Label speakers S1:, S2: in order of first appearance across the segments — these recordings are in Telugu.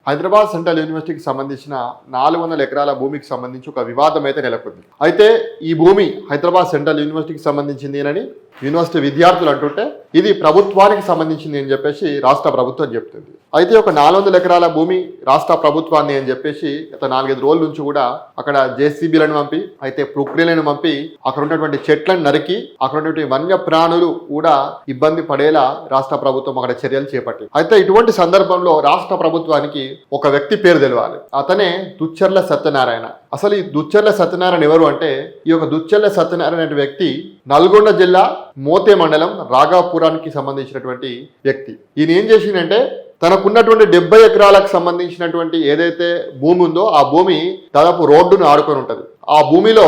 S1: హైదరాబాద్ సెంట్రల్ యూనివర్సిటీకి సంబంధించిన 400 ఎకరాల భూమికి సంబంధించి ఒక వివాదం అయితే నెలకొంది. అయితే ఈ భూమి హైదరాబాద్ సెంట్రల్ యూనివర్సిటీకి సంబంధించింది అని యూనివర్సిటీ విద్యార్థులు అంటుంటే ఇది ప్రభుత్వానికి సంబంధించింది అని చెప్పేసి రాష్ట్ర ప్రభుత్వం చెప్తుంది. అయితే ఒక 400 ఎకరాల భూమి రాష్ట్ర ప్రభుత్వాన్ని అని చెప్పేసి గత 4-5 రోజుల నుంచి కూడా అక్కడ జేసీబీలను పంపి అయితే ప్రక్రియలను పంపి అక్కడ ఉన్నటువంటి చెట్లను నరికి అక్కడ ఉన్నటువంటి వన్య ప్రాణులు కూడా ఇబ్బంది పడేలా రాష్ట్ర ప్రభుత్వం అక్కడ చర్యలు చేపట్టింది. అయితే ఇటువంటి సందర్భంలో రాష్ట్ర ప్రభుత్వానికి ఒక వ్యక్తి పేరు తెలవాలి. అతనే దుచ్చర్ల సత్యనారాయణ. అసలు ఈ దుచ్చర్ల సత్యనారాయణ ఎవరు అంటే ఈ యొక్క దుచ్చర్ల సత్యనారాయణ అనే వ్యక్తి నల్గొండ జిల్లా మోతే మండలం రాఘాపురానికి సంబంధించినటువంటి వ్యక్తి. ఈయన ఏం చేసిందంటే తనకున్నటువంటి 70 ఎకరాలకు సంబంధించినటువంటి ఏదైతే భూమి ఉందో ఆ భూమి దాదాపు రోడ్డును ఆడుకొని ఉంటుంది. ఆ భూమిలో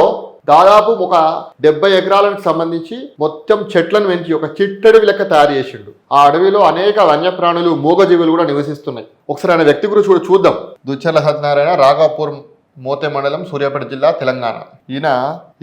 S1: దాదాపు ఒక 70 ఎకరాలకు సంబంధించి మొత్తం చెట్లను పెంచి ఒక చిట్టడవి లెక్క తయారు చేసిండు. ఆ అడవిలో అనేక వన్యప్రాణులు మూగజీవులు కూడా నివసిస్తున్నాయి. ఒకసారి ఆయన వ్యక్తి గురించి కూడా చూద్దాం. దుచ్చర్ల సత్యనారాయణ, రాఘాపూర్, మోతే మండలం, సూర్యాపేట జిల్లా, తెలంగాణ. ఈయన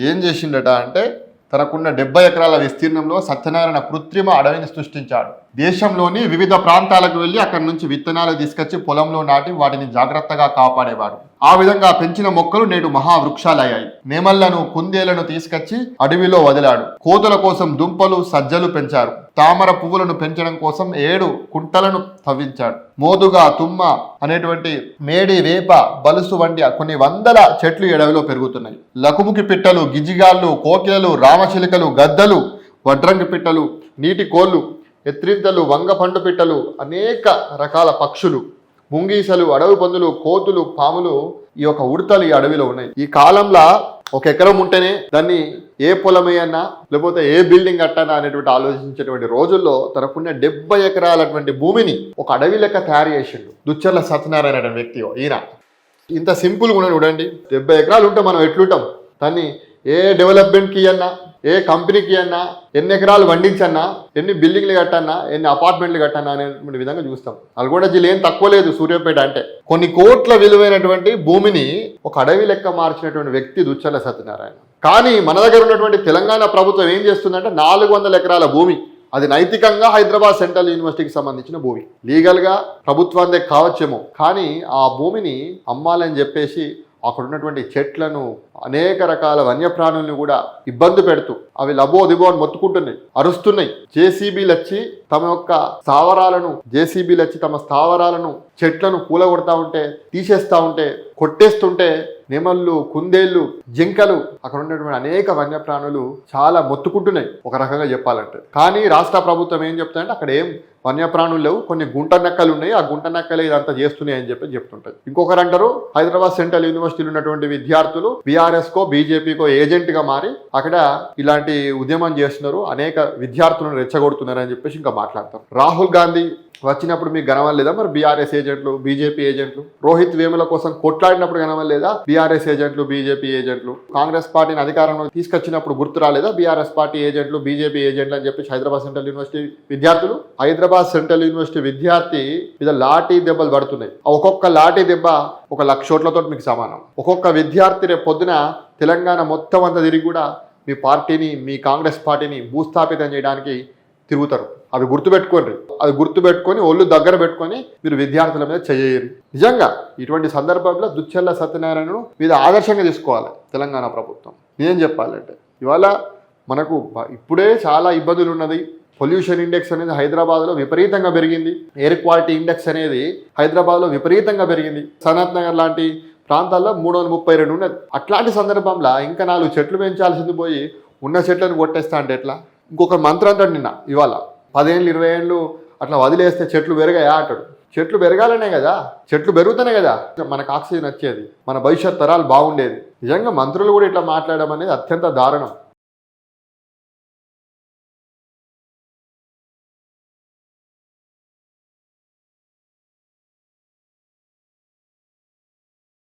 S1: ఏం చేసిండట అంటే తనకున్న 70 ఎకరాల విస్తీర్ణంలో సత్యనారాయణ కృత్రిమ అడవిని సృష్టించాడు. దేశంలోని వివిధ ప్రాంతాలకు వెళ్లి అక్కడి నుంచి విత్తనాలు తీసుకొచ్చి పొలంలో నాటి వాటిని జాగ్రత్తగా కాపాడేవాడు. ఆ విధంగా పెంచిన మొక్కలు నేడు మహావృక్షాలయ్యాయి. నేమళ్లను, కుందేలను తీసుకొచ్చి అడవిలో వదిలాడు. కోతుల కోసం దుంపలు, సజ్జలు పెంచారు. తామర పువ్వులను పెంచడం కోసం 7 కుంటలను తవ్వించాడు. మోదుగా, తుమ్మ అనేటువంటి మేడి, వేప, బలుసు వంటి కొన్ని వందల చెట్లు అడవిలో పెరుగుతున్నాయి. లకుముకి పిట్టలు, గిజిగాళ్ళు, కోకిలలు, రామచిలుకలు, గద్దలు, వడ్రంగి పిట్టలు, నీటి కోళ్ళు, ఎత్రింతలు, వంగపండు పిట్టలు, అనేక రకాల పక్షులు, ముంగీసలు, అడవి పందులు, కోతులు, పాములు, ఈ యొక్క ఉడతలు ఈ అడవిలో ఉన్నాయి. ఈ కాలంలో 1 ఎకరం ఉంటేనే దాన్ని ఏ పొలమే అన్నా లేకపోతే ఏ బిల్డింగ్ కట్టానా అనేటువంటి ఆలోచించేటువంటి రోజుల్లో తనకున్న 70 ఎకరాలటువంటి భూమిని ఒక అడవి లెక్క తయారు చేసిండు దుచ్చర్ల సత్యనారాయణ అనే వ్యక్తి. ఈయన ఇంత సింపుల్గా ఉన్నాడు చూడండి. 70 ఎకరాలు ఉంటే మనం ఎట్లుంటాం? దాన్ని ఏ డెవలప్మెంట్కి అన్నా, ఏ కంపెనీకి అన్నా, ఎన్ని ఎకరాలు వండించన్నా, ఎన్ని బిల్డింగ్లు కట్టన్నా, ఎన్ని అపార్ట్మెంట్లు కట్టన్నా అనేటువంటి విధంగా చూస్తాం. నల్గొండ జిల్లా ఏం తక్కువ లేదు. సూర్యాపేట అంటే కొన్ని కోట్ల విలువైనటువంటి భూమిని ఒక అడవి లెక్క మార్చినటువంటి వ్యక్తి దుచ్చర్ల సత్యనారాయణ. కానీ మన దగ్గర ఉన్నటువంటి తెలంగాణ ప్రభుత్వం ఏం చేస్తుందంటే 400 ఎకరాల భూమి, అది నైతికంగా హైదరాబాద్ సెంట్రల్ యూనివర్సిటీకి సంబంధించిన భూమి, లీగల్గా ప్రభుత్వాందే కావచ్చేమో, కానీ ఆ భూమిని అమ్మాలని చెప్పేసి అక్కడ ఉన్నటువంటి చెట్లను, అనేక రకాల వన్యప్రాణులను కూడా ఇబ్బంది పెడుతూ అవి లబో దిబో అని మొత్తుకుంటున్నాయి, అరుస్తున్నాయి. జేసీబీలు వచ్చి తమ స్థావరాలను చెట్లను కూలగొడతా ఉంటే, తీసేస్తా ఉంటే, కొట్టేస్తుంటే నెమళ్ళు, కుందేళ్లు, జింకలు, అక్కడ ఉన్నటువంటి అనేక వన్యప్రాణులు చాలా మొత్తుకుంటున్నాయి ఒక రకంగా చెప్పాలంటే. కానీ రాష్ట్ర ప్రభుత్వం ఏం చెప్తాయంటే అక్కడ ఏం వన్యప్రాణులు లేవు, కొన్ని గుంట నక్కలు ఉన్నాయి, ఆ గుంట నక్కలే ఇదంతా చేస్తున్నాయి అని చెప్పి చెప్తుంటాయి. ఇంకొకరు అంటారు హైదరాబాద్ సెంట్రల్ యూనివర్సిటీలో ఉన్నటువంటి విద్యార్థులు బీఆర్ఎస్కో బీజేపీకో ఏజెంట్గా మారి అక్కడ ఇలాంటి ఉద్యమం చేస్తున్నారు, అనేక విద్యార్థులను రెచ్చగొడుతున్నారు అని చెప్పేసి ఇంకా మాట్లాడతారు. రాహుల్ గాంధీ వచ్చినప్పుడు మీకు గనవలేదా మరి బీఆర్ఎస్ ఏజెంట్లు, బీజేపీ ఏజెంట్లు? రోహిత్ వేముల కోసం కొట్లాడినప్పుడు గనవలేదా బీఆర్ఎస్ ఏజెంట్లు, బీజేపీ ఏజెంట్లు? కాంగ్రెస్ పార్టీని అధికారంలో తీసుకొచ్చినప్పుడు గుర్తు రాలేదా బీఆర్ఎస్ పార్టీ ఏజెంట్లు, బీజేపీ ఏజెంట్లు అని చెప్పేసి హైదరాబాద్ సెంట్రల్ యూనివర్సిటీ విద్యార్థులు? హైదరాబాద్ సెంట్రల్ యూనివర్సిటీ విద్యార్థి మీద లాఠీ దెబ్బలు పడుతున్నాయి. ఒక్కొక్క లాఠీ దెబ్బ 1,00,000 కోట్లతో మీకు సమానం. ఒక్కొక్క విద్యార్థి రేపు పొద్దున తెలంగాణ మొత్తం అంతా తిరిగి కూడా మీ పార్టీని, మీ కాంగ్రెస్ పార్టీని భూస్థాపితం చేయడానికి తిరుగుతారు. అవి గుర్తుపెట్టుకోండి. అది గుర్తుపెట్టుకొని ఒళ్ళు దగ్గర పెట్టుకొని మీరు విద్యార్థుల మీద చేయరు. నిజంగా ఇటువంటి సందర్భంలో దుచ్చర్ల సత్యనారాయణను మీద ఆదర్శంగా తీసుకోవాలి తెలంగాణ ప్రభుత్వం. నేనేం చెప్పాలంటే ఇవాళ మనకు ఇప్పుడే చాలా ఇబ్బందులు ఉన్నది. పొల్యూషన్ ఇండెక్స్ అనేది హైదరాబాద్లో విపరీతంగా పెరిగింది. ఎయిర్ క్వాలిటీ ఇండెక్స్ అనేది హైదరాబాద్లో విపరీతంగా పెరిగింది. సనత్ నగర్ లాంటి ప్రాంతాల్లో 332 ఉన్నది. అట్లాంటి సందర్భంలో ఇంకా 4 చెట్లు పెంచాల్సింది పోయి ఉన్న చెట్లను కొట్టేస్తా అంటే ఎట్లా? ఇంకొక మంత్రం అంటాడు నిన్న, ఇవాళ 10 ఏళ్ళు 20 ఏళ్ళు అట్లా వదిలేస్తే చెట్లు పెరగాయా అంటాడు. చెట్లు పెరగాలనే కదా, చెట్లు పెరుగుతానే కదా మనకు ఆక్సిజన్ వచ్చేది, మన భవిష్యత్ తరాలు బాగుండేది. నిజంగా మంత్రులు కూడా ఇట్లా మాట్లాడడం అనేది అత్యంత దారుణం.